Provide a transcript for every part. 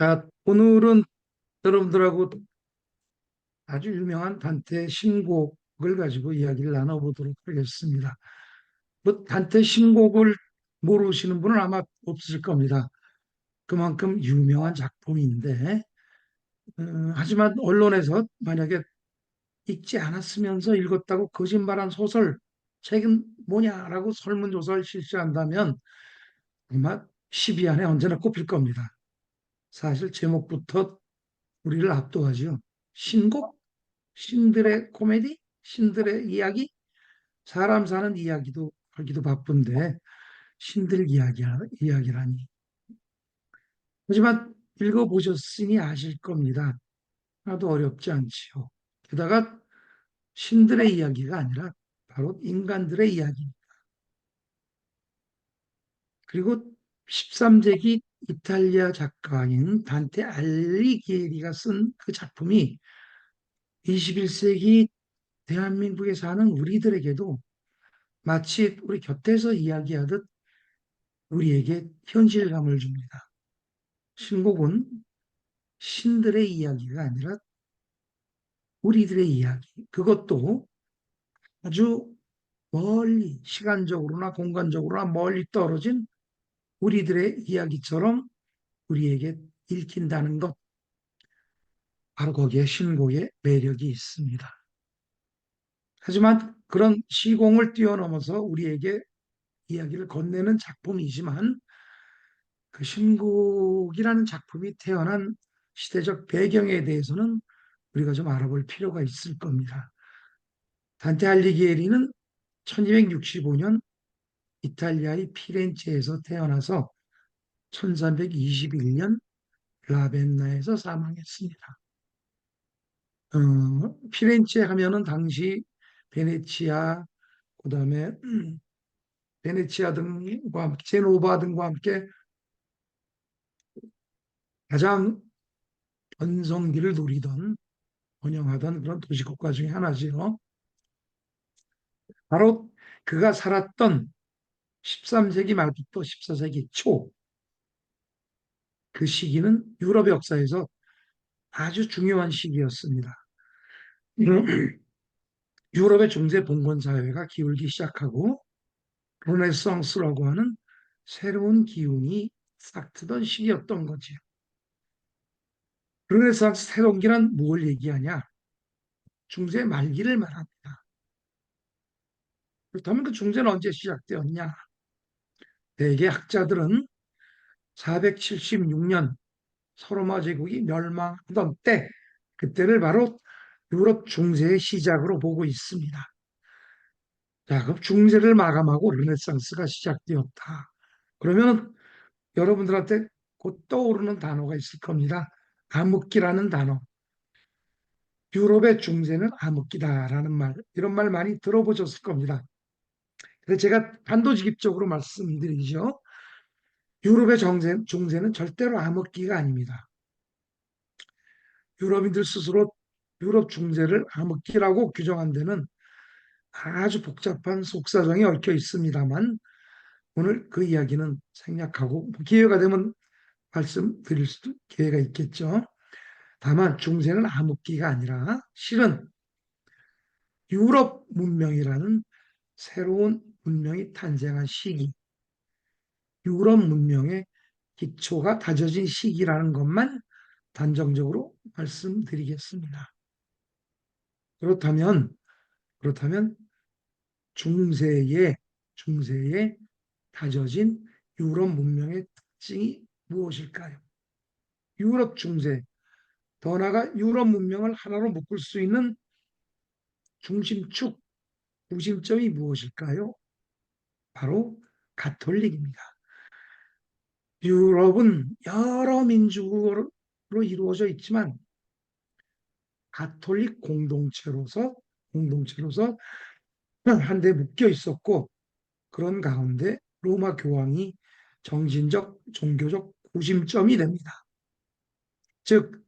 자, 오늘은 여러분들하고 아주 유명한 단테 신곡을 가지고 이야기를 나눠보도록 하겠습니다. 뭐 단테 신곡을 모르시는 분은 아마 없으실 겁니다. 그만큼 유명한 작품인데, 하지만 언론에서 만약에 읽지 않았으면서 읽었다고 거짓말한 소설, 책은 뭐냐라고 설문조사를 실시한다면 아마 10위 안에 언제나 꼽힐 겁니다. 사실 제목부터 우리를 압도하죠. 신곡? 신들의 코미디, 신들의 이야기, 사람 사는 이야기도 하기도 바쁜데 신들 이야기라니. 하지만 읽어보셨으니 아실 겁니다. 하나도 어렵지 않지요. 게다가 신들의 이야기가 아니라 바로 인간들의 이야기. 그리고 13세기 이탈리아 작가인 단테 알리기에리가 쓴 그 작품이 21세기 대한민국에 사는 우리들에게도 마치 우리 곁에서 이야기하듯 우리에게 현실감을 줍니다. 신곡은 신들의 이야기가 아니라 우리들의 이야기. 그것도 아주 멀리, 시간적으로나 공간적으로나 멀리 떨어진 우리들의 이야기처럼 우리에게 읽힌다는 것. 바로 거기에 신곡의 매력이 있습니다. 하지만 그런 시공을 뛰어넘어서 우리에게 이야기를 건네는 작품이지만 그 신곡이라는 작품이 태어난 시대적 배경에 대해서는 우리가 좀 알아볼 필요가 있을 겁니다. 단테 알리기에리는 1265년 이탈리아의 피렌체에서 태어나서 1321년 라벤나에서 사망했습니다. 피렌체 하면은 당시 베네치아, 그다음에 베네치아 등과 제노바 등과 함께 가장 전성기를 누리던 번영하던 그런 도시국가 중에 하나지요. 바로 그가 살았던 13세기 말부터 14세기 초 그 시기는 유럽 역사에서 아주 중요한 시기였습니다. 유럽의 중세 봉건 사회가 기울기 시작하고 르네상스라고 하는 새로운 기운이 싹 트던 시기였던 거지요. 르네상스 새로운기란 뭘 얘기하냐? 중세 말기를 말합니다. 그렇다면 그 중세는 언제 시작되었냐? 대개 학자들은 476년 서로마 제국이 멸망하던 때, 그때를 바로 유럽 중세의 시작으로 보고 있습니다. 자, 그럼 중세를 마감하고 르네상스가 시작되었다. 그러면 여러분들한테 곧 떠오르는 단어가 있을 겁니다. 암흑기라는 단어. 유럽의 중세는 암흑기다라는 말, 이런 말 많이 들어보셨을 겁니다. 그래서 제가 단도직입적으로 말씀드리죠. 유럽의 중세는 절대로 암흑기가 아닙니다. 유럽인들 스스로 유럽 중세를 암흑기라고 규정한 데는 아주 복잡한 속사정이 얽혀 있습니다만 오늘 그 이야기는 생략하고 기회가 되면 말씀드릴 수도 기회가 있겠죠. 다만 중세는 암흑기가 아니라 실은 유럽 문명이라는 새로운 문명이 탄생한 시기, 유럽 문명의 기초가 다져진 시기라는 것만 단정적으로 말씀드리겠습니다. 그렇다면 그렇다면 중세에 다져진 유럽 문명의 특징이 무엇일까요? 유럽 중세, 더 나아가 유럽 문명을 하나로 묶을 수 있는 중심축, 구심점이 무엇일까요? 바로 가톨릭입니다. 유럽은 여러 민족으로 이루어져 있지만 가톨릭 공동체로서 한데 묶여 있었고 그런 가운데 로마 교황이 정신적, 종교적 구심점이 됩니다. 즉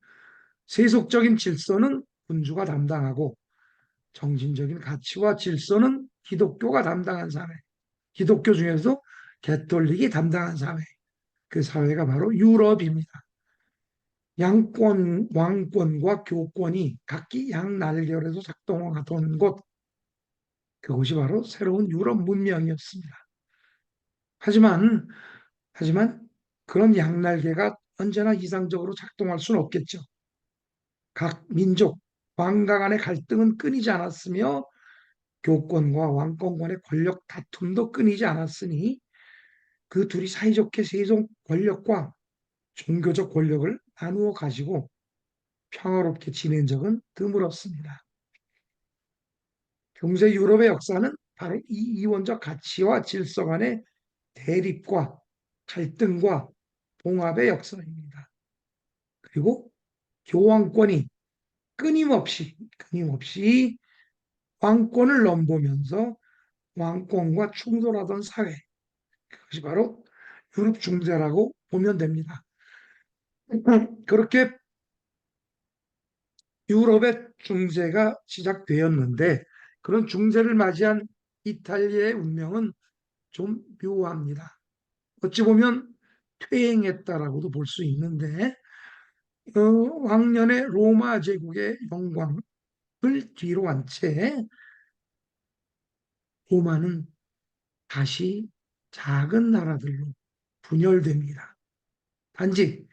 세속적인 질서는 군주가 담당하고 정신적인 가치와 질서는 기독교가 담당한 사회, 기독교 중에서도 개톨릭이 담당한 사회, 그 사회가 바로 유럽입니다. 왕권과 교권이 각기 양날결에서 작동하던 곳, 그것이 바로 새로운 유럽 문명이었습니다. 하지만, 하지만 그런 양날개가 언제나 이상적으로 작동할 수는 없겠죠. 각 민족, 왕가 간의 갈등은 끊이지 않았으며 교권과 왕권 간의 권력 다툼도 끊이지 않았으니 그 둘이 사이좋게 세속 권력과 종교적 권력을 나누어 가지고 평화롭게 지낸 적은 드물었습니다. 중세 유럽의 역사는 바로 이 이원적 가치와 질서 간의 대립과 갈등과 봉합의 역사입니다. 그리고 교황권이 끊임없이 왕권을 넘보면서 왕권과 충돌하던 사회, 그것이 바로 유럽 중세라고 보면 됩니다. 그렇게 유럽의 중세가 시작되었는데 그런 중세를 맞이한 이탈리아의 운명은 좀 묘합니다. 어찌 보면 퇴행했다라고도 볼 수 있는데 왕년의 로마 제국의 영광을 뒤로 한 채 로마는 다시 작은 나라들로 분열됩니다. 단지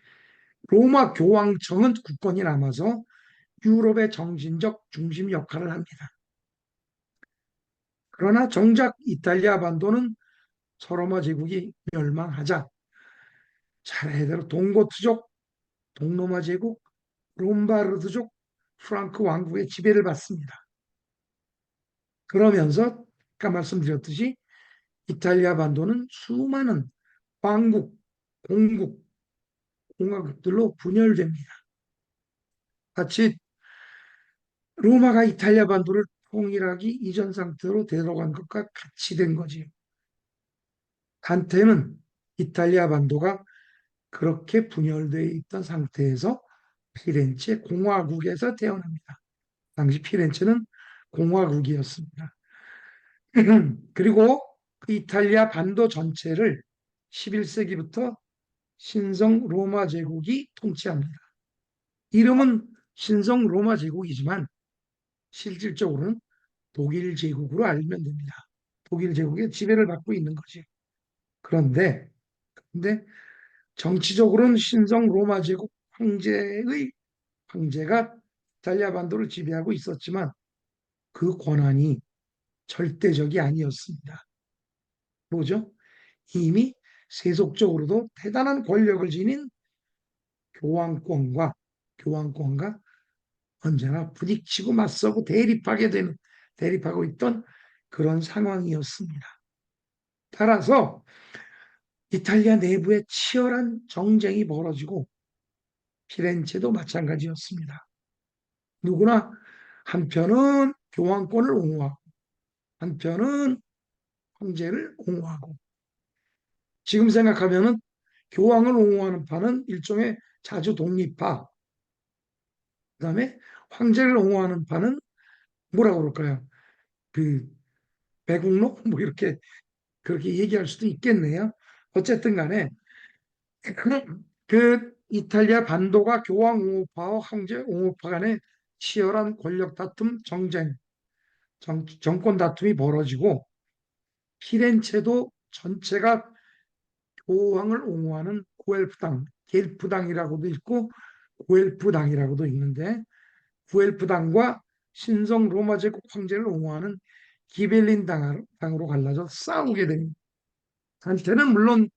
로마 교황청은 국권이 남아서 유럽의 정신적 중심 역할을 합니다. 그러나 정작 이탈리아 반도는 서로마 제국이 멸망하자 차례대로 동고트족, 동로마 제국, 롬바르드족, 프랑크 왕국의 지배를 받습니다. 그러면서 아까 말씀드렸듯이 이탈리아 반도는 수많은 왕국, 공국, 공화국들로 분열됩니다. 마치 로마가 이탈리아 반도를 통일하기 이전 상태로 데려간 것과 같이 된 거지요. 한때는 이탈리아 반도가 그렇게 분열되어 있던 상태에서 피렌체 공화국에서 태어납니다. 당시 피렌체는 공화국이었습니다. 그리고 그 이탈리아 반도 전체를 11세기부터 신성 로마 제국이 통치합니다. 이름은 신성 로마 제국이지만 실질적으로는 독일 제국으로 알면 됩니다. 독일 제국의 지배를 받고 있는 거지. 그런데 정치적으로는 신성 로마 제국 황제가 이탈리아 반도를 지배하고 있었지만 그 권한이 절대적이 아니었습니다. 뭐죠? 이미 세속적으로도 대단한 권력을 지닌 교황권과 교황권과 언제나 부딪히고 맞서고 대립하고 있던 그런 상황이었습니다. 따라서 이탈리아 내부에 치열한 정쟁이 벌어지고 피렌체도 마찬가지였습니다. 누구나 한편은 교황권을 옹호하고 한편은 황제를 옹호하고 지금 생각하면은 교황을 옹호하는 파는 일종의 자주 독립파, 그다음에 황제를 옹호하는 파는 뭐라고 그럴까요? 그 배국노 뭐 이렇게 그렇게 얘기할 수도 있겠네요. 어쨌든 간에 그 이탈리아 반도가 교황 옹호파와 황제 옹호파 간의 치열한 권력 다툼, 정권 다툼이 벌어지고 피렌체도 전체가 교황을 옹호하는 구엘프당, 겔프당이라고도 있고 구엘프당이라고도 있는데 구엘프당과 신성 로마 제국 황제를 옹호하는 기벨린 당으로 갈라져 싸우게 됩니다. 한테는 물론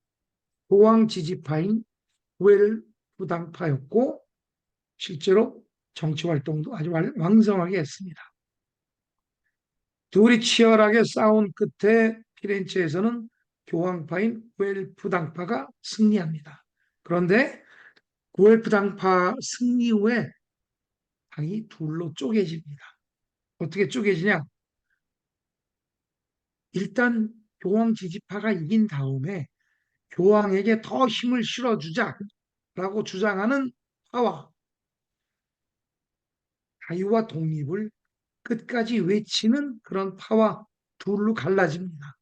교황 지지파인 구엘프당파였고 실제로 정치 활동도 아주 왕성하게 했습니다. 둘이 치열하게 싸운 끝에 피렌체에서는 교황파인 구엘프당파가 승리합니다. 그런데 구엘프당파 승리 후에 당이 둘로 쪼개집니다. 어떻게 쪼개지냐? 일단 교황 지지파가 이긴 다음에 교황에게 더 힘을 실어주자라고 주장하는 파와 자유와 독립을 끝까지 외치는 그런 파와 둘로 갈라집니다.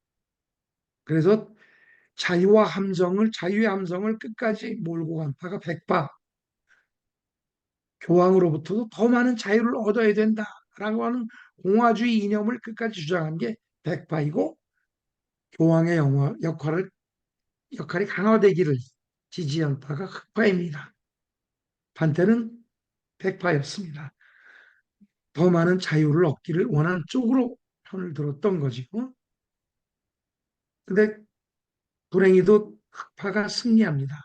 그래서 자유의 함성을 끝까지 몰고 간 파가 백파, 교황으로부터도 더 많은 자유를 얻어야 된다라고 하는 공화주의 이념을 끝까지 주장한 게 백파이고, 교황의 역할이 강화되기를 지지한 파가 흑파입니다. 반대는 백파였습니다. 더 많은 자유를 얻기를 원하는 쪽으로 편을 들었던 거지요. 근데 불행히도 흑파가 승리합니다.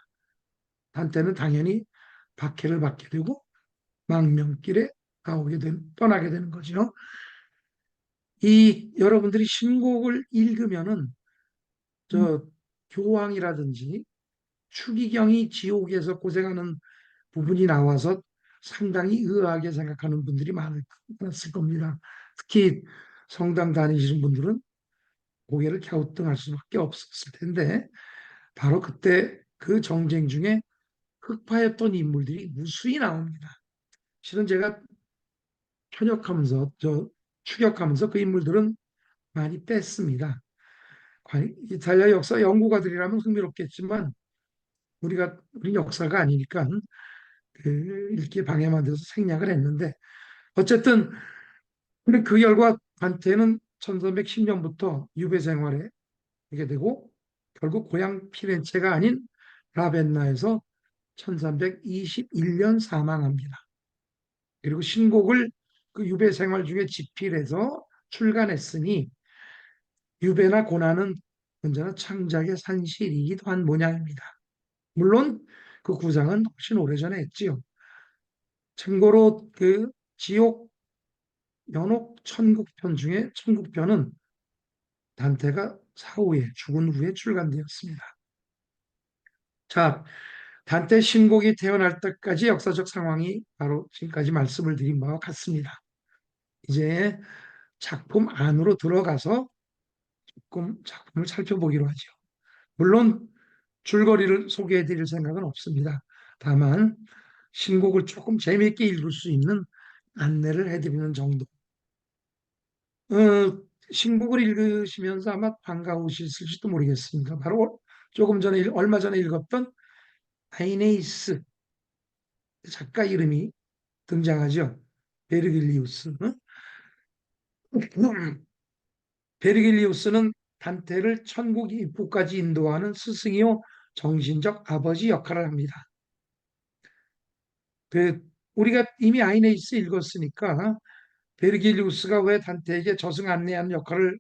한때는 당연히 박해를 받게 되고 망명길에 떠나게 되는 거죠. 이 여러분들이 신곡을 읽으면은 저 교황이라든지 추기경이 지옥에서 고생하는 부분이 나와서 상당히 의아하게 생각하는 분들이 많았을 겁니다. 특히 성당 다니시는 분들은 고개를 갸우뚱할 수밖에 없었을 텐데, 바로 그때 그 정쟁 중에 흑파였던 인물들이 무수히 나옵니다. 실은 제가 추격하면서 그 인물들은 많이 뺐습니다. 이탈리아 역사 연구가들이라면 흥미롭겠지만 우리 역사가 아니니까 그 읽기에 방해만 돼서 생략을 했는데, 어쨌든 근데 그 결과 단테는 1310년부터 유배 생활에 하게 되고 결국 고향 피렌체가 아닌 라벤나에서 1321년 사망합니다. 그리고 신곡을 그 유배 생활 중에 집필해서 출간했으니 유배나 고난은 언제나 창작의 산실이기도 한 모양입니다. 물론 그 구상은 훨씬 오래전에 했지요. 참고로 그 지옥, 연옥, 천국편 중에 천국편은 단테가 사후에 죽은 후에 출간되었습니다. 자, 단테 신곡이 태어날 때까지 역사적 상황이 바로 지금까지 말씀을 드린 바와 같습니다. 이제 작품 안으로 들어가서 조금 작품을 살펴보기로 하죠. 물론 줄거리를 소개해 드릴 생각은 없습니다. 다만 신곡을 조금 재미있게 읽을 수 있는 안내를 해드리는 정도. 신곡을 읽으시면서 아마 반가우실지도 모르겠습니다. 바로 얼마 전에 읽었던 아이네이스 작가 이름이 등장하죠. 베르길리우스. 베르길리우스는 단테를 천국 입구까지 인도하는 스승이요 정신적 아버지 역할을 합니다. 그 우리가 이미 아이네이스 읽었으니까 베르길리우스가 왜 단테에게 저승 안내하는 역할을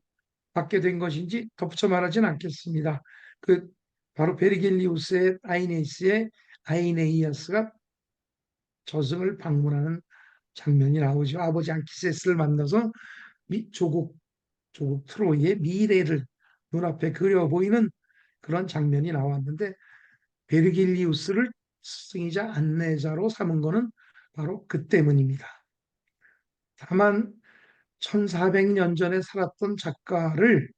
받게 된 것인지 덧붙여 말하지는 않겠습니다. 그 바로 베르길리우스의 아이네이스의 아이네이아스가 저승을 방문하는 장면이 나오죠. 아버지 안키세스를 만나서 조국 트로이의 미래를 눈앞에 그려 보이는 그런 장면이 나왔는데, 베르길리우스를 스승이자 안내자로 삼은 것은 바로 그 때문입니다. 다만 1400년 전에 살았던 작가를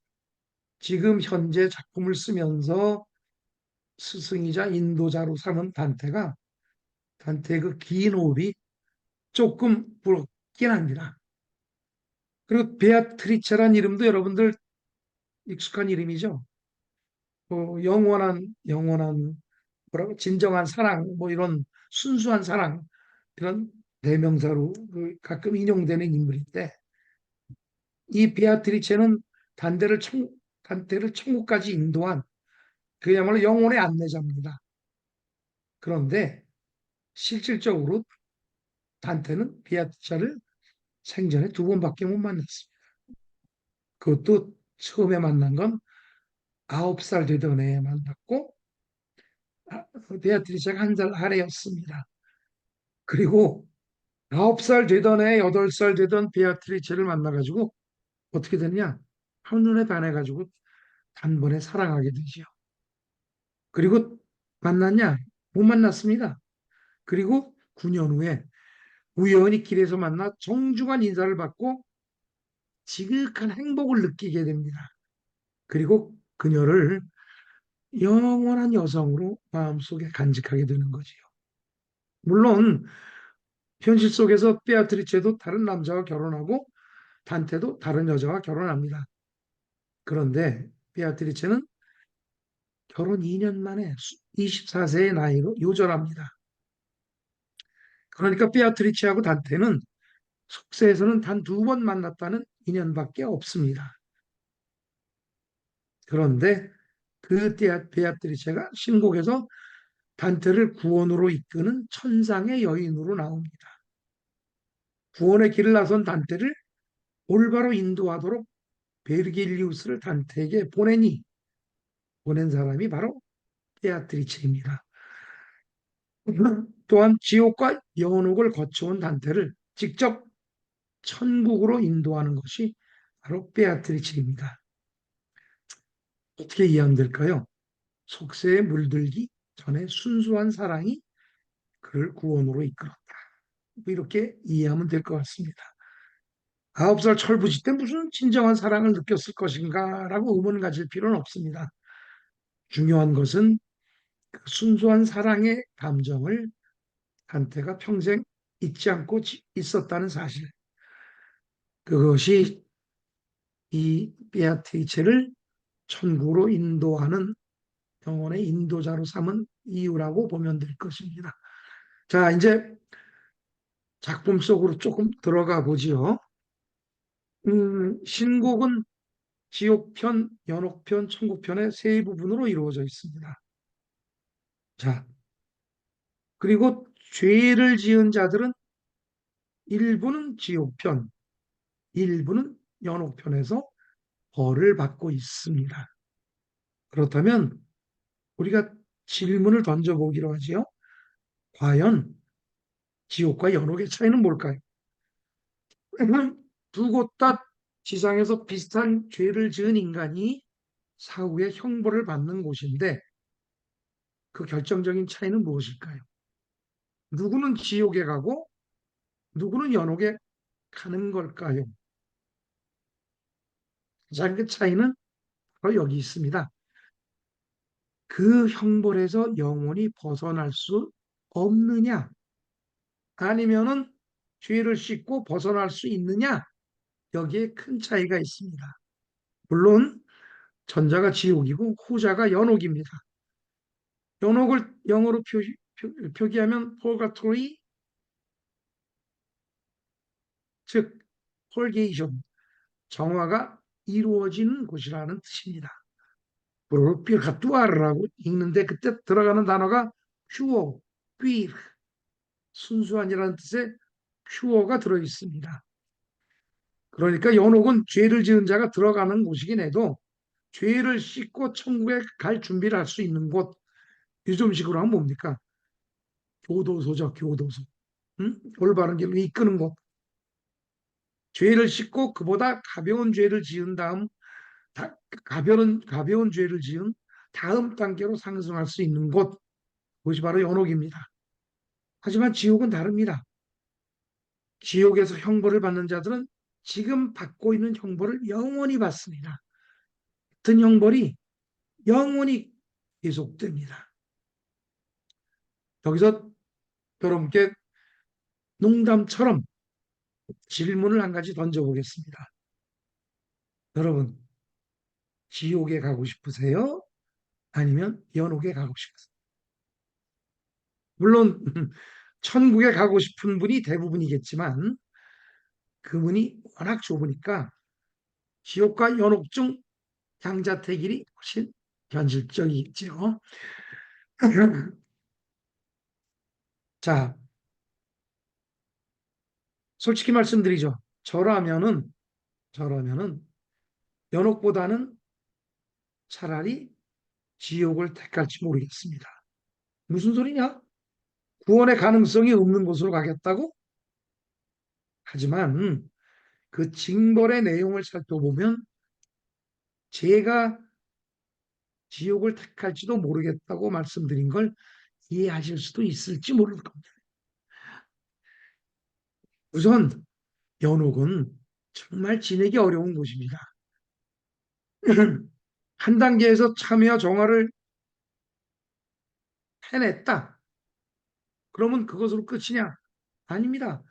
지금 현재 작품을 쓰면서 스승이자 인도자로 삼은 단테의 그 긴 호흡이 조금 부럽긴 합니다. 그리고 베아트리체란 이름도 여러분들 익숙한 이름이죠. 영원한 뭐라고 진정한 사랑, 뭐 이런 순수한 사랑, 그런 대명사로 가끔 인용되는 인물인데, 이 베아트리체는 단테를 단테를 천국까지 인도한 그야말로 영혼의 안내자입니다. 그런데 실질적으로 단테는 베아트리체를 생전에 두 번밖에 못 만났습니다. 그것도 처음에 만난 건 9살 되던 애에 만났고, 베아트리체가 한 살 아래였습니다. 그리고 9살 되던 애, 8살 되던 베아트리체를 만나가지고 어떻게 됐냐? 한눈에 반해가지고 단번에 사랑하게 되지요. 그리고 만났냐? 못 만났습니다. 그리고 9년 후에 우연히 길에서 만나 정중한 인사를 받고 지극한 행복을 느끼게 됩니다. 그리고 그녀를 영원한 여성으로 마음속에 간직하게 되는 거지요. 물론 현실 속에서 베아트리체도 다른 남자와 결혼하고 단테도 다른 여자와 결혼합니다. 그런데 베아트리체는 결혼 2년 만에 24세의 나이로 요절합니다. 그러니까 베아트리체하고 단테는 속세에서는 단 두 번 만났다는 인연밖에 없습니다. 그런데 그 베아트리체가 신곡에서 단테를 구원으로 이끄는 천상의 여인으로 나옵니다. 구원의 길을 나선 단테를 올바로 인도하도록 베르길리우스를 단테에게 보낸 사람이 바로 베아트리체입니다. 또한 지옥과 연옥을 거쳐온 단테를 직접 천국으로 인도하는 것이 바로 베아트리체입니다. 어떻게 이해하면 될까요? 속세에 물들기 전에 순수한 사랑이 그를 구원으로 이끌었다. 이렇게 이해하면 될 것 같습니다. 9살 철부지 때 무슨 진정한 사랑을 느꼈을 것인가 라고 의문 가질 필요는 없습니다. 중요한 것은 그 순수한 사랑의 감정을 한테가 평생 잊지 않고 있었다는 사실. 그것이 이 베아트리체를 천국으로 인도하는 영혼의 인도자로 삼은 이유라고 보면 될 것입니다. 자, 이제 작품 속으로 조금 들어가 보지요. 신곡은 지옥편, 연옥편, 천국편의 세 부분으로 이루어져 있습니다. 자, 그리고 죄를 지은 자들은 일부는 지옥편, 일부는 연옥편에서 벌을 받고 있습니다. 그렇다면 우리가 질문을 던져보기로 하지요. 과연 지옥과 연옥의 차이는 뭘까요? 두 곳 다 지상에서 비슷한 죄를 지은 인간이 사후에 형벌을 받는 곳인데 그 결정적인 차이는 무엇일까요? 누구는 지옥에 가고 누구는 연옥에 가는 걸까요? 자, 그 차이는 바로 여기 있습니다. 그 형벌에서 영원히 벗어날 수 없느냐, 아니면은 죄를 씻고 벗어날 수 있느냐, 여기에 큰 차이가 있습니다. 물론 전자가 지옥이고 후자가 연옥입니다. 연옥을 영어로 표기하면 purgatory, 즉 펄게이션, 정화가 이루어지는 곳이라는 뜻입니다. purgatuar라고 읽는데 그때 들어가는 단어가 pure, pure, 순수한이라는 뜻의 pure가 들어있습니다. 그러니까 연옥은 죄를 지은 자가 들어가는 곳이긴 해도 죄를 씻고 천국에 갈 준비를 할 수 있는 곳, 요즘식으로 하면 뭡니까? 교도소죠, 교도소. 올바른 길로 이끄는 곳. 죄를 씻고 그보다 가벼운 죄를 지은 다음, 가벼운 죄를 지은 다음 단계로 상승할 수 있는 곳, 그것이 바로 연옥입니다. 하지만 지옥은 다릅니다. 지옥에서 형벌을 받는 자들은 지금 받고 있는 형벌을 영원히 받습니다. 같은 형벌이 영원히 계속됩니다. 여기서 여러분께 농담처럼 질문을 한 가지 던져보겠습니다. 여러분, 지옥에 가고 싶으세요? 아니면 연옥에 가고 싶으세요? 물론 천국에 가고 싶은 분이 대부분이겠지만 그분이 워낙 좁으니까 지옥과 연옥 중 양자택일이 훨씬 현실적이겠죠. 자, 솔직히 말씀드리죠. 저라면은 연옥보다는 차라리 지옥을 택할지 모르겠습니다. 무슨 소리냐? 구원의 가능성이 없는 곳으로 가겠다고? 하지만 그 징벌의 내용을 살펴보면 제가 지옥을 택할지도 모르겠다고 말씀드린 걸 이해하실 수도 있을지 모를 겁니다. 우선 연옥은 정말 지내기 어려운 곳입니다. 한 단계에서 참여와 정화를 해냈다. 그러면 그것으로 끝이냐? 아닙니다.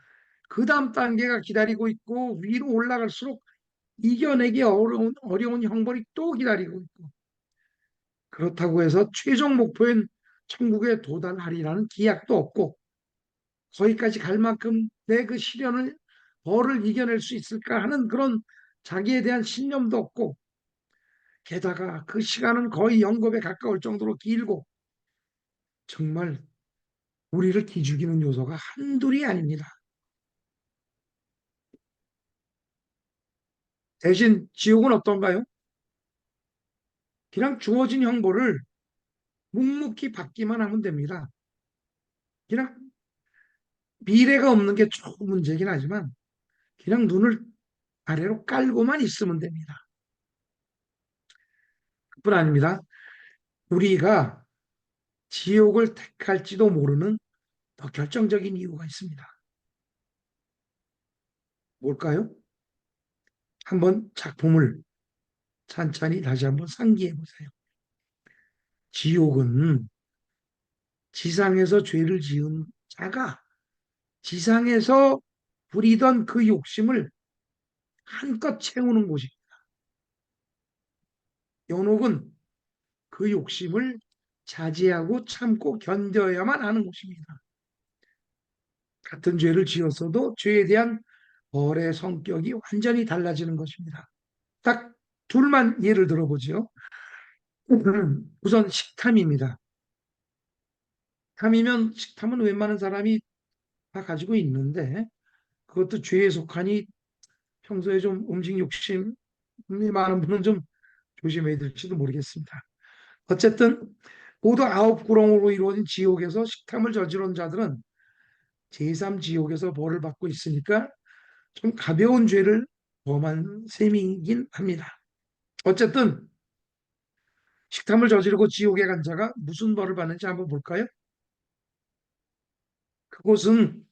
그 다음 단계가 기다리고 있고 위로 올라갈수록 이겨내기 어려운 형벌이 또 기다리고 있고 그렇다고 해서 최종 목표인 천국에 도달하리라는 기약도 없고 거기까지 갈 만큼 내 그 시련을 벌을 이겨낼 수 있을까 하는 그런 자기에 대한 신념도 없고 게다가 그 시간은 거의 영겁에 가까울 정도로 길고 정말 우리를 기죽이는 요소가 한둘이 아닙니다. 대신 지옥은 어떤가요? 그냥 주어진 형벌을 묵묵히 받기만 하면 됩니다. 그냥 미래가 없는 게 조금 문제긴 하지만 그냥 눈을 아래로 깔고만 있으면 됩니다. 그뿐 아닙니다. 우리가 지옥을 택할지도 모르는 더 결정적인 이유가 있습니다. 뭘까요? 한번 작품을 찬찬히 다시 한번 상기해 보세요. 지옥은 지상에서 죄를 지은 자가 지상에서 부리던 그 욕심을 한껏 채우는 곳입니다. 연옥은 그 욕심을 자제하고 참고 견뎌야만 하는 곳입니다. 같은 죄를 지었어도 죄에 대한 벌의 성격이 완전히 달라지는 것입니다. 딱 둘만 예를 들어보죠. 우선 식탐입니다. 탐이면 식탐은 웬만한 사람이 다 가지고 있는데 그것도 죄에 속하니 평소에 좀 음식 욕심이 많은 분은 좀 조심해야 될지도 모르겠습니다. 어쨌든 모두 아홉 구렁으로 이루어진 지옥에서 식탐을 저지른 자들은 제3지옥에서 벌을 받고 있으니까 좀 가벼운 죄를 범한 셈이긴 합니다. 어쨌든 식탐을 저지르고 지옥에 간 자가 무슨 벌을 받는지 한번 볼까요? 그곳은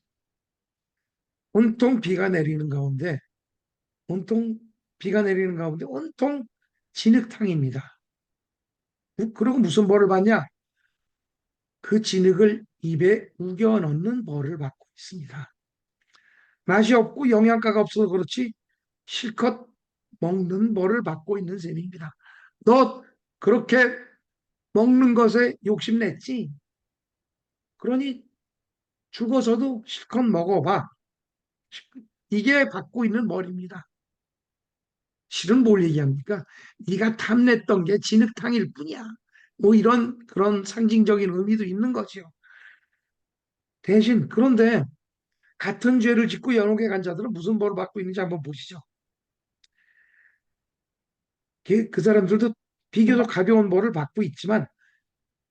온통 비가 내리는 가운데 온통 비가 내리는 가운데 온통 진흙탕입니다. 그리고 무슨 벌을 받냐? 그 진흙을 입에 우겨 넣는 벌을 받고 있습니다. 맛이 없고 영양가가 없어서 그렇지 실컷 먹는 벌을 받고 있는 셈입니다. 너 그렇게 먹는 것에 욕심냈지? 그러니 죽어서도 실컷 먹어봐. 이게 받고 있는 벌입니다. 실은 뭘 얘기합니까? 네가 탐냈던 게 진흙탕일 뿐이야. 뭐 이런 그런 상징적인 의미도 있는 거죠. 대신 그런데 같은 죄를 짓고 연옥에 간 자들은 무슨 벌을 받고 있는지 한번 보시죠. 그 사람들도 비교적 가벼운 벌을 받고 있지만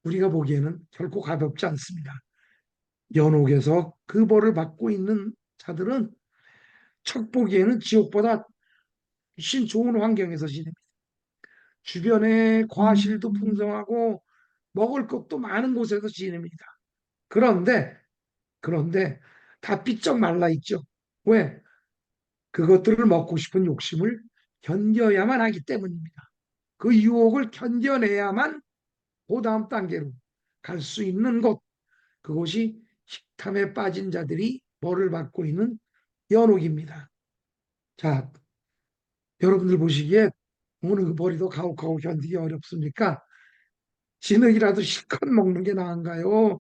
우리가 보기에는 결코 가볍지 않습니다. 연옥에서 그 벌을 받고 있는 자들은 척 보기에는 지옥보다 훨씬 좋은 환경에서 지냅니다. 주변에 과실도 풍성하고 먹을 것도 많은 곳에서 지냅니다. 그런데 그런데 다 삐쩍 말라 있죠. 왜? 그것들을 먹고 싶은 욕심을 견뎌야만 하기 때문입니다. 그 유혹을 견뎌내야만 그 다음 단계로 갈 수 있는 곳, 그곳이 식탐에 빠진 자들이 벌을 받고 있는 연옥입니다. 자, 여러분들 보시기에 어느 그 벌이 더 가혹하고 견디기 어렵습니까? 진흙이라도 실컷 먹는 게 나은가요?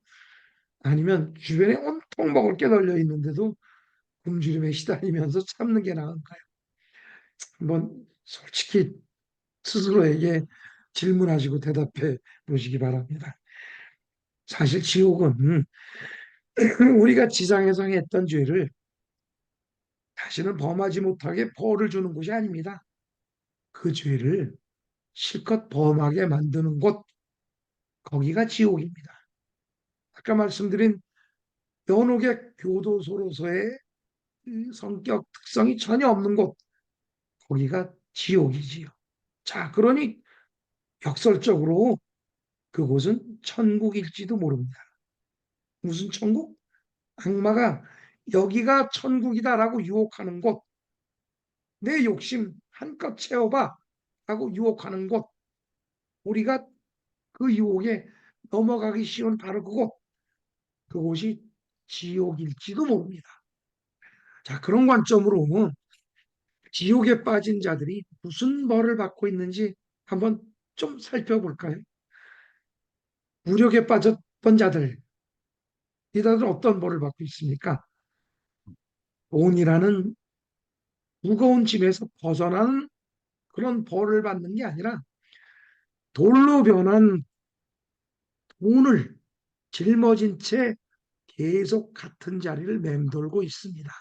아니면 주변에 온통 먹을 게 널려 있는데도 굶주림에 시달리면서 참는 게 나은가요? 한번 솔직히 스스로에게 질문하시고 대답해 보시기 바랍니다. 사실 지옥은 우리가 지상에서 했던 죄를 다시는 범하지 못하게 벌을 주는 곳이 아닙니다. 그 죄를 실컷 범하게 만드는 곳, 거기가 지옥입니다. 아까 말씀드린 연옥의 교도소로서의 그 성격 특성이 전혀 없는 곳, 거기가 지옥이지요. 자, 그러니 역설적으로 그곳은 천국일지도 모릅니다. 무슨 천국? 악마가 여기가 천국이다라고 유혹하는 곳, 내 욕심 한껏 채워봐 라고 유혹하는 곳, 우리가 그 유혹에 넘어가기 쉬운 바로 그곳, 그곳이 지옥일지도 모릅니다. 자, 그런 관점으로 지옥에 빠진 자들이 무슨 벌을 받고 있는지 한번 좀 살펴볼까요? 무력에 빠졌던 자들, 이들은 어떤 벌을 받고 있습니까? 돈이라는 무거운 짐에서 벗어나는 그런 벌을 받는 게 아니라 돌로 변한 돈을 짊어진 채 계속 같은 자리를 맴돌고 있습니다.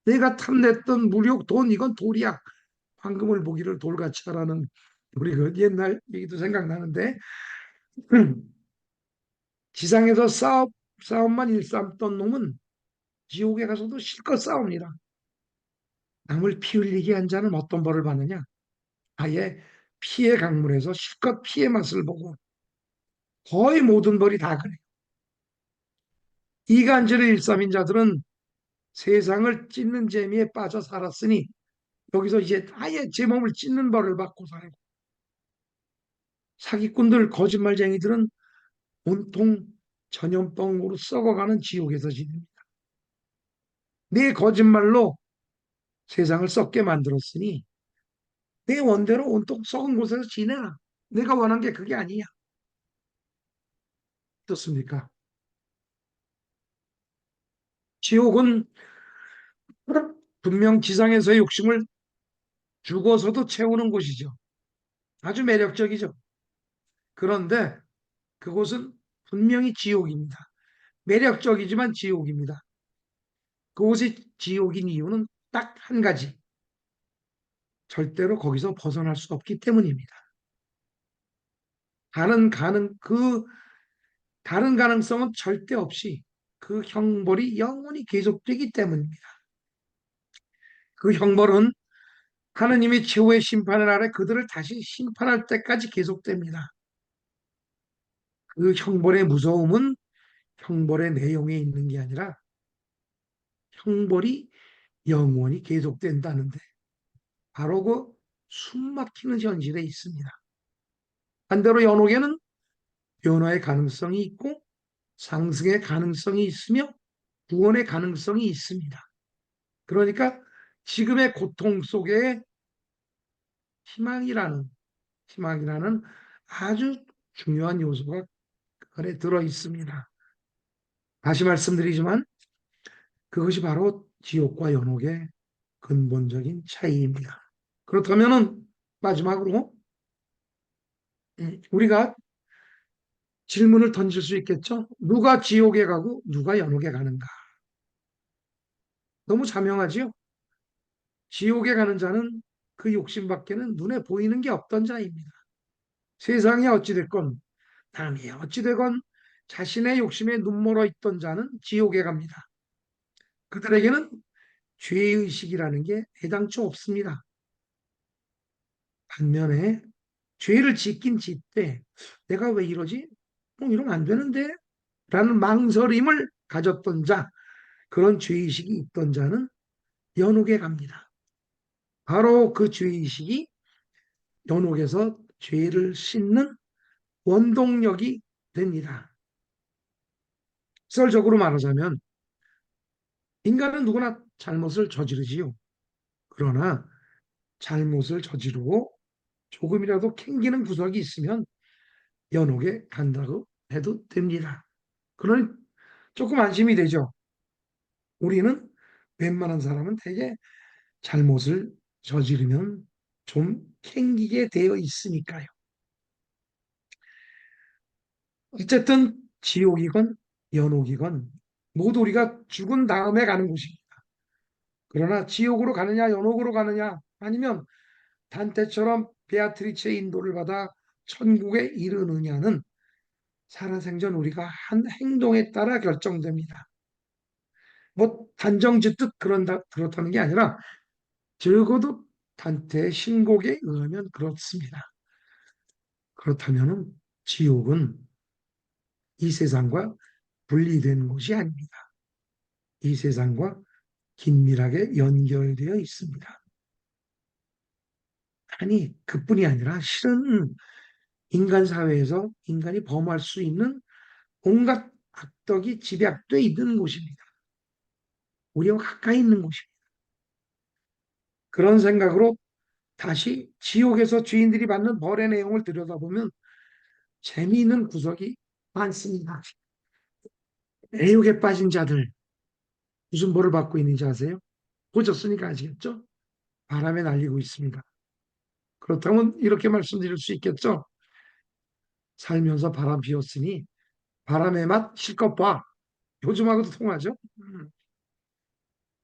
내가 탐냈던 무력 돈 이건 돌이야. 황금을 보기를 돌같이 하라는 우리 그 옛날 얘기도 생각나는데 지상에서 싸움만 일삼던 놈은 지옥에 가서도 실컷 싸웁니다. 남을 피 흘리게 한 자는 어떤 벌을 받느냐? 아예 피해 강물에서 실컷 피해 맛을 보고 거의 모든 벌이 다 그래요. 이간질의 일삼인 자들은 세상을 찢는 재미에 빠져 살았으니 여기서 이제 아예 제 몸을 찢는 벌을 받고 살고 사기꾼들 거짓말쟁이들은 온통 전염병으로 썩어가는 지옥에서 지냅니다. 내 거짓말로 세상을 썩게 만들었으니 내 원대로 온통 썩은 곳에서 지내라. 내가 원한 게 그게 아니야. 어떻습니까? 지옥은 분명 지상에서의 욕심을 죽어서도 채우는 곳이죠. 아주 매력적이죠. 그런데 그곳은 분명히 지옥입니다. 매력적이지만 지옥입니다. 그곳이 지옥인 이유는 딱 한 가지. 절대로 거기서 벗어날 수 없기 때문입니다. 다른 가능, 그, 다른 가능성은 절대 없이 그 형벌이 영원히 계속되기 때문입니다. 그 형벌은 하느님이 최후의 심판을 아래 그들을 다시 심판할 때까지 계속됩니다. 그 형벌의 무서움은 형벌의 내용에 있는 게 아니라 형벌이 영원히 계속된다는데 바로 그 숨막히는 현실에 있습니다. 반대로 연옥에는 변화의 가능성이 있고 상승의 가능성이 있으며 구원의 가능성이 있습니다. 그러니까 지금의 고통 속에 희망이라는 희망이라는 아주 중요한 요소가 그 안에 들어 있습니다. 다시 말씀드리지만 그것이 바로 지옥과 연옥의 근본적인 차이입니다. 그렇다면은 마지막으로 우리가 질문을 던질 수 있겠죠? 누가 지옥에 가고 누가 연옥에 가는가? 너무 자명하지요? 지옥에 가는 자는 그 욕심밖에는 눈에 보이는 게 없던 자입니다. 세상이 어찌됐건 남이 어찌되건 자신의 욕심에 눈멀어 있던 자는 지옥에 갑니다. 그들에게는 죄의식이라는 게 애당초 없습니다. 반면에 죄를 짓긴 짓되 내가 왜 이러지? 이러면 안 되는데? 라는 망설임을 가졌던 자, 그런 죄의식이 있던 자는 연옥에 갑니다. 바로 그 죄의식이 연옥에서 죄를 씻는 원동력이 됩니다. 썰적으로 말하자면 인간은 누구나 잘못을 저지르지요. 그러나 잘못을 저지르고 조금이라도 캥기는 구석이 있으면 연옥에 간다고 해도 됩니다. 그러니 조금 안심이 되죠. 우리는 웬만한 사람은 되게 잘못을 저지르면 좀 캥기게 되어 있으니까요. 어쨌든 지옥이건 연옥이건 모두 우리가 죽은 다음에 가는 곳입니다. 그러나 지옥으로 가느냐 연옥으로 가느냐 아니면 단테처럼 베아트리체의 인도를 받아 천국에 이르느냐는 살아생전 우리가 한 행동에 따라 결정됩니다. 뭐 단정짓듯 그렇다는 게 아니라 적어도 단테의 신곡에 의하면 그렇습니다. 그렇다면 지옥은 이 세상과 분리된 곳이 아닙니다. 이 세상과 긴밀하게 연결되어 있습니다. 아니, 그뿐이 아니라 실은 인간 사회에서 인간이 범할 수 있는 온갖 악덕이 집약되어 있는 곳입니다. 우리와 가까이 있는 곳입니다. 그런 생각으로 다시 지옥에서 죄인들이 받는 벌의 내용을 들여다보면 재미있는 구석이 많습니다. 애욕에 빠진 자들 무슨 벌을 받고 있는지 아세요? 보셨으니까 아시겠죠? 바람에 날리고 있습니다. 그렇다면 이렇게 말씀드릴 수 있겠죠? 살면서 바람 피웠으니 바람의 맛 실컷 봐. 요즘하고도 통하죠?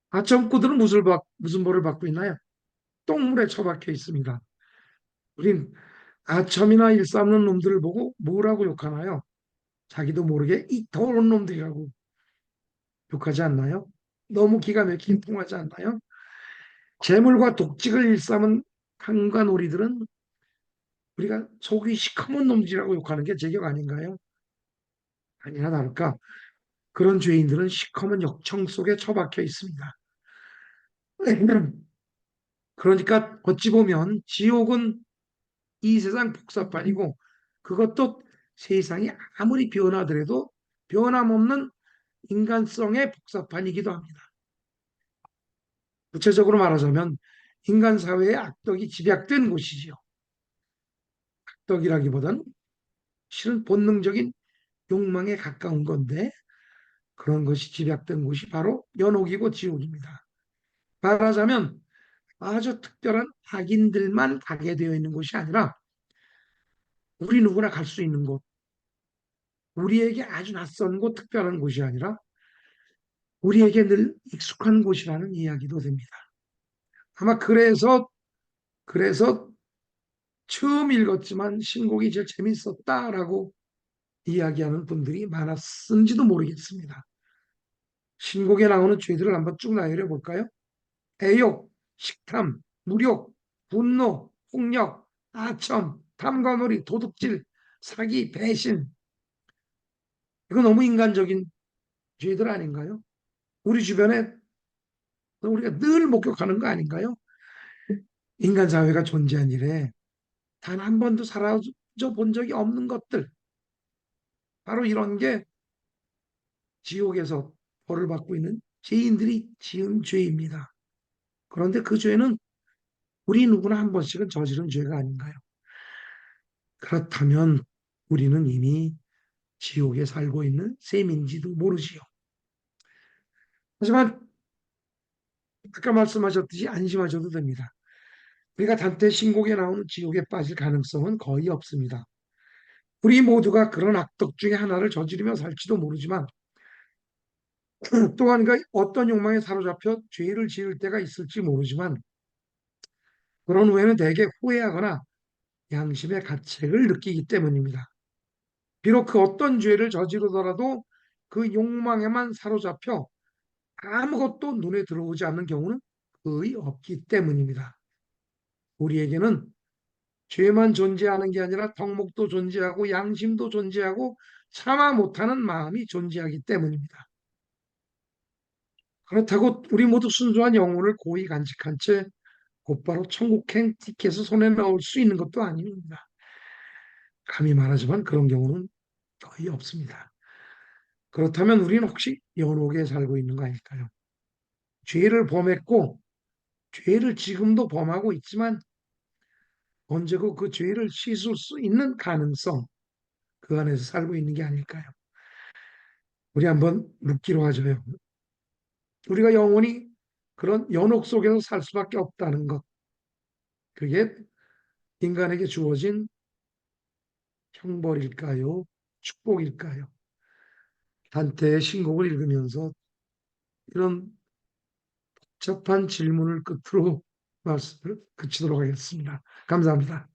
아청꾼들은 무슨 벌을 받고 있나요? 똥물에 처박혀 있습니다. 우린 아첨이나 일삼는 놈들을 보고 뭐라고 욕하나요? 자기도 모르게 이 더러운 놈들이라고 욕하지 않나요? 너무 기가 막히게 통하지 않나요? 재물과 독직을 일삼은 강간오리들은 우리가 속이 시커먼 놈들이라고 욕하는 게 제격 아닌가요? 아니나 다를까 그런 죄인들은 시커먼 역청 속에 처박혀 있습니다. 그러니까 어찌 보면 지옥은 이 세상 복사판이고 그것도 세상이 아무리 변하더라도 변함없는 인간성의 복사판이기도 합니다. 구체적으로 말하자면 인간 사회의 악덕이 집약된 곳이지요. 악덕이라기보다는 실은 본능적인 욕망에 가까운 건데 그런 것이 집약된 곳이 바로 연옥이고 지옥입니다. 말하자면 아주 특별한 악인들만 가게 되어 있는 곳이 아니라 우리 누구나 갈 수 있는 곳, 우리에게 아주 낯선 곳, 특별한 곳이 아니라 우리에게 늘 익숙한 곳이라는 이야기도 됩니다. 아마 그래서 처음 읽었지만 신곡이 제일 재밌었다라고 이야기하는 분들이 많았는지도 모르겠습니다. 신곡에 나오는 죄들을 한번 쭉 나열해 볼까요? 애욕, 식탐, 무욕, 분노, 폭력, 아첨, 탐관오리, 도둑질, 사기, 배신. 이거 너무 인간적인 죄들 아닌가요? 우리 주변에 우리가 늘 목격하는 거 아닌가요? 인간 사회가 존재한 이래 단 한 번도 사라져 본 적이 없는 것들. 바로 이런 게 지옥에서 벌을 받고 있는 죄인들이 지은 죄입니다. 그런데 그 죄는 우리 누구나 한 번씩은 저지른 죄가 아닌가요? 그렇다면 우리는 이미 지옥에 살고 있는 셈인지도 모르지요. 하지만 아까 말씀하셨듯이 안심하셔도 됩니다. 우리가 단테 신곡에 나오는 지옥에 빠질 가능성은 거의 없습니다. 우리 모두가 그런 악덕 중에 하나를 저지르며 살지도 모르지만 또한 그 어떤 욕망에 사로잡혀 죄를 지을 때가 있을지 모르지만 그런 후에는 대개 후회하거나 양심의 가책을 느끼기 때문입니다. 비록 그 어떤 죄를 저지르더라도 그 욕망에만 사로잡혀 아무것도 눈에 들어오지 않는 경우는 거의 없기 때문입니다. 우리에게는 죄만 존재하는 게 아니라 덕목도 존재하고 양심도 존재하고 참아 못하는 마음이 존재하기 때문입니다. 그렇다고 우리 모두 순수한 영혼을 고이 간직한 채 곧바로 천국행 티켓을 손에 넣을 수 있는 것도 아닙니다. 감히 말하지만 그런 경우는 거의 없습니다. 그렇다면 우리는 혹시 연옥에 살고 있는 거 아닐까요? 죄를 범했고 죄를 지금도 범하고 있지만 언제고 그 죄를 씻을 수 있는 가능성 그 안에서 살고 있는 게 아닐까요? 우리 한번 묻기로 하죠요. 우리가 영원히 그런 연옥 속에서 살 수밖에 없다는 것. 그게 인간에게 주어진 형벌일까요? 축복일까요? 단테의 신곡을 읽으면서 이런 복잡한 질문을 끝으로 말씀을 그치도록 하겠습니다. 감사합니다.